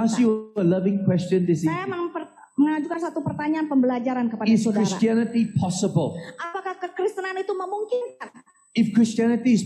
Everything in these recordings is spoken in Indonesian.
ask you a loving question this Saya evening. mengajukan satu pertanyaan pembelajaran kepada Is saudara. Christianity possible? Apakah kekristenan itu memungkinkan? If Christianity is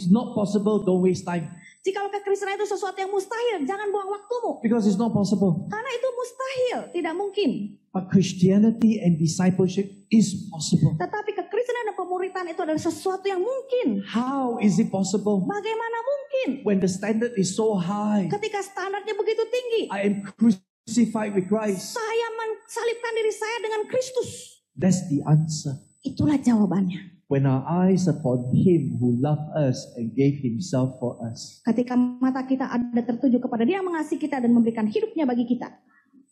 not possible, don't waste time. Jikalau kekristenan itu sesuatu yang mustahil, jangan buang waktumu. Because it's not possible. Karena itu mustahil, tidak mungkin. But Christianity and discipleship is possible. Tetapi kekristenan dan pemuritan itu adalah sesuatu yang mungkin. How is it possible? Bagaimana mungkin? When the standard is so high. Ketika standarnya begitu tinggi. I am crucified with Christ. Saya mensalibkan diri saya dengan Kristus. That's the answer. Itulah jawabannya. When our eyes upon Him who loved us and gave Himself for us. Ketika mata kita ada tertuju kepada Dia yang mengasihi kita dan memberikan hidupnya bagi kita.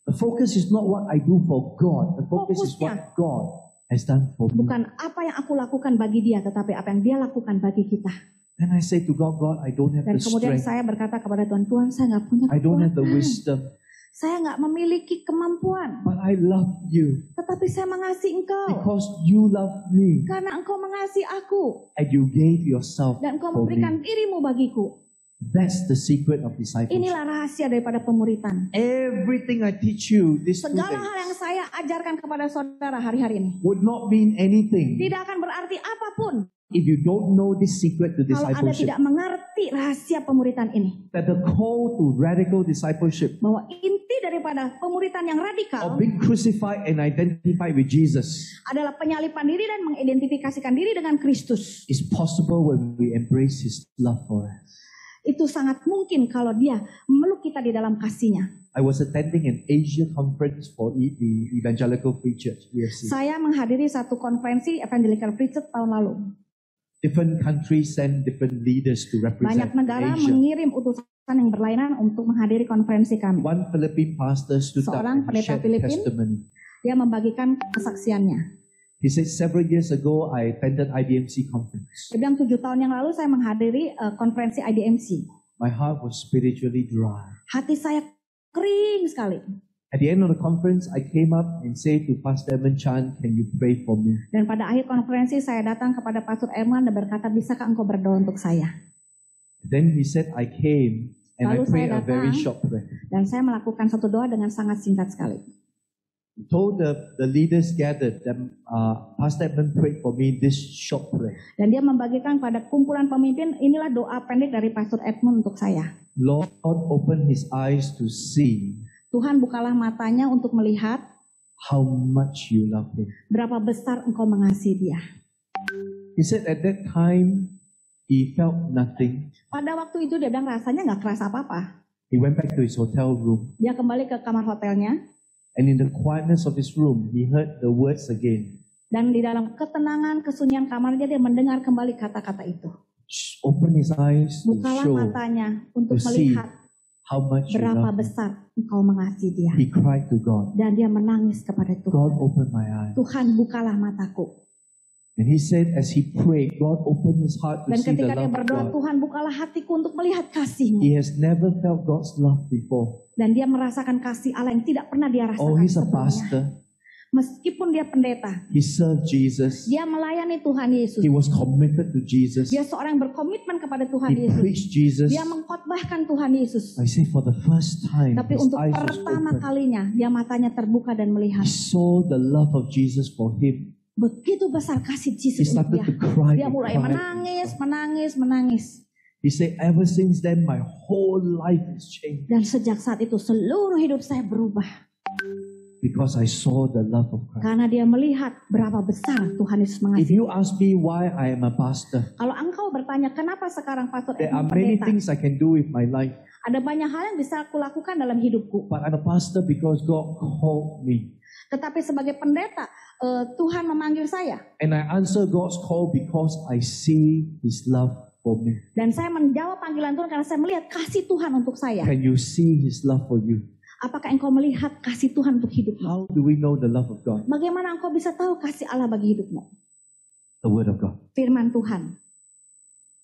The focus is not what I do for God. The focus is what God has done for me. Bukan apa yang aku lakukan bagi Dia, tetapi apa yang Dia lakukan bagi kita. Then I say to God, God, I don't have Dan the kemudian strength. saya berkata kepada Tuhan, Tuhan saya nggak punya I don't have the kekuatan. wisdom. Saya nggak memiliki kemampuan. But I love you. Tetapi saya mengasihi Engkau. Because you love me. Karena Engkau mengasihi aku. And you gave yourself Dan Engkau for me. memberikan dirimu bagiku. That's the secret of discipleship. Inilah rahasia daripada pemuritan. Everything I teach you this 2 Segala days hal yang saya ajarkan kepada saudara hari-hari ini would not mean anything tidak akan berarti apapun if you don't know this secret to kalau Anda discipleship. tidak mengerti rahasia pemuritan ini. That the call to radical discipleship Bahwa inti daripada pemuritan yang radikal of being crucified and identified with Jesus adalah penyalipan diri dan mengidentifikasikan diri dengan Kristus. is possible when we embrace His love for us. Itu sangat mungkin kalau Dia memeluk kita di dalam kasih-Nya. I was attending an Asia conference for the Evangelical Free Church, EFC. Saya menghadiri satu konferensi Evangelical Free Church tahun lalu. Different countries send different leaders to represent Banyak negara Asia. mengirim utusan yang berlainan untuk menghadiri konferensi kami. One Philippine pastor stood up Seorang and pendeta shared Filipin. testimony. Dia membagikan kesaksiannya. He said, several years ago, I attended IDMC conference. Dia bilang 7 tahun yang lalu saya menghadiri konferensi IDMC. My heart was spiritually dry. Hati saya kering sekali. At the end of the conference, I came up and said to Pastor Edmund Chan, can you pray for me? Dan pada akhir konferensi saya datang kepada Pastor Eman dan berkata, bisakah engkau berdoa untuk saya? Then he said, I came and I Lalu prayed saya a very datang. short prayer. Dan saya melakukan satu doa dengan sangat singkat sekali. He told the leaders gathered that Pastor Edmund prayed for me this short prayer. Dan dia membagikan pada kumpulan pemimpin, inilah doa pendek dari Pastor Edmund untuk saya. Lord, open his eyes to see Tuhan bukalah matanya untuk melihat how much you love him. berapa besar engkau mengasihi dia. He said at that time, he felt nothing. Pada waktu itu dia bilang rasanya nggak kerasa apa-apa. He went back to his hotel room. Dia kembali ke kamar hotelnya. And in the quietness of his room, he heard the words again. Dan di dalam ketenangan, kesunyian kamarnya dia mendengar kembali kata-kata itu. Open his eyes to Bukalah show, matanya untuk to see melihat how much you berapa love him. besar engkau mengasihi dia. He cried to God. Dan dia menangis kepada Tuhan. God, open my eyes. Tuhan bukalah mataku. And he said as he prayed, God opened his heart to Dan see the ketika dia love of berdoa, God. Tuhan bukalah hatiku untuk melihat kasih-Mu. He has never felt God's love before. Dan dia merasakan kasih Allah yang tidak pernah dia Oh, rasakan he's a sebelumnya. pastor. Meskipun dia pendeta, He served Jesus. dia melayani Tuhan Yesus. He was committed to Jesus. Dia seorang yang berkomitmen kepada Tuhan He Yesus. preached Jesus. Dia mengkhotbahkan Tuhan Yesus. I say for the first time, Tapi his untuk eyes was pertama open. kalinya, dia matanya terbuka dan He melihat. saw the love of Jesus for him. Begitu besar kasih He Yesus untuk started dia. to cry. Dia and mulai cry. menangis. He said, ever since then, my whole life has changed. Dan sejak saat itu seluruh hidup saya berubah. Because I saw the love of Christ. Karena dia melihat berapa besar Tuhan Yesus If mengasihi. you ask me why I am a pastor, Kalau engkau bertanya, kenapa sekarang Pastor there are Edmund many pendeta? things I can do with my life. Ada banyak hal yang bisa aku lakukan dalam hidupku. But I'm a pastor because God called me. Tetapi sebagai pendeta, Tuhan memanggil saya. And I answer God's call because I see His love for me. Dan saya menjawab panggilan Tuhan karena saya melihat kasih Tuhan untuk saya. Can you see His love for you? Apakah engkau melihat kasih Tuhan untuk hidupmu? How do we know the love of God? Bagaimana engkau bisa tahu kasih Allah bagi hidupmu? The Word of God. Firman Tuhan.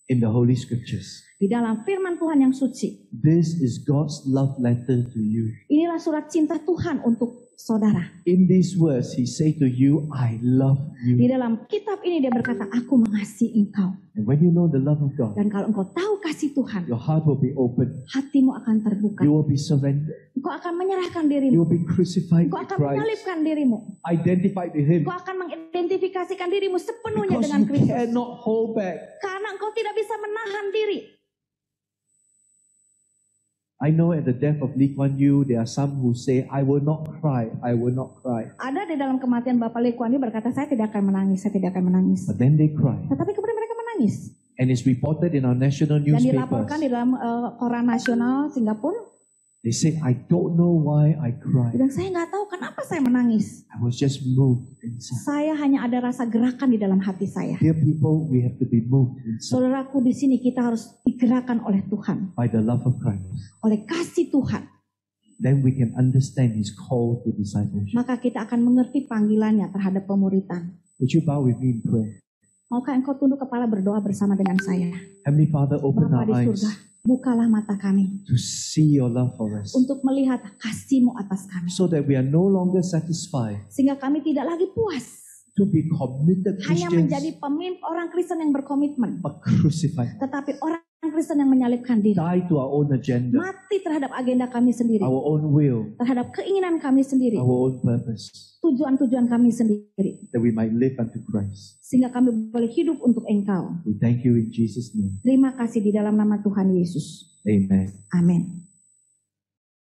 in the Holy Scriptures. Di dalam firman Tuhan yang suci. This is God's love letter to you. Inilah surat cinta Tuhan untuk saudara. In these words, He say to you, I love Di you. dalam kitab ini dia berkata, aku mengasihi engkau. And when you know the love of God, Dan kalau engkau tahu kasih Tuhan, your heart will be open. hatimu akan terbuka. You will be surrendered. Engkau akan menyerahkan You dirimu. will be crucified Engkau with akan Christ, menyalibkan dirimu. identified with Him. Engkau akan mengidentifikasikan dirimu sepenuhnya Because dengan you Kristus. cannot hold back. Karena engkau tidak bisa menahan diri. I know at the death of Lee Kuan Yew, there are some who say, I will not cry, I will not cry. Ada di dalam kematian Bapak Lee Kuan Yew berkata, saya tidak akan menangis, saya tidak akan menangis. But then they cry. Tetapi kemudian mereka menangis. And it's reported in our national Dan newspapers. dilaporkan di dalam koran nasional Singapura. They say, I don't know why I cried. Dan saya nggak tahu kenapa saya menangis. I was just moved inside. Saya hanya ada rasa gerakan di dalam hati saya. Dear people, we have to be moved inside Saudaraku, di sini kita harus digerakkan oleh Tuhan. by the love of Christ. Oleh kasih Tuhan. Then we can understand His call to discipleship. Maka kita akan mengerti panggilannya terhadap pemuritan. Would you bow with me in prayer? Maukah engkau tunduk kepala berdoa bersama dengan saya? Heavenly Father, open Bapa our di eyes surga, bukalah mata kami to see your love for us, untuk melihat kasih-Mu atas kami. so that we are no longer satisfied Sehingga kami tidak lagi puas to be committed hanya Christians, menjadi pemimpin orang Kristen yang berkomitmen. but crucified, Tetapi orang Kristen yang menyalibkan diri. die to our own agenda, Mati terhadap agenda kami sendiri. our own will, Terhadap keinginan kami sendiri. our own purpose, Tujuan-tujuan kami sendiri. that we might live unto Christ. Sehingga kami boleh hidup untuk Engkau. We thank you in Jesus' name. Terima kasih di dalam nama Tuhan Yesus. Amen. Amin.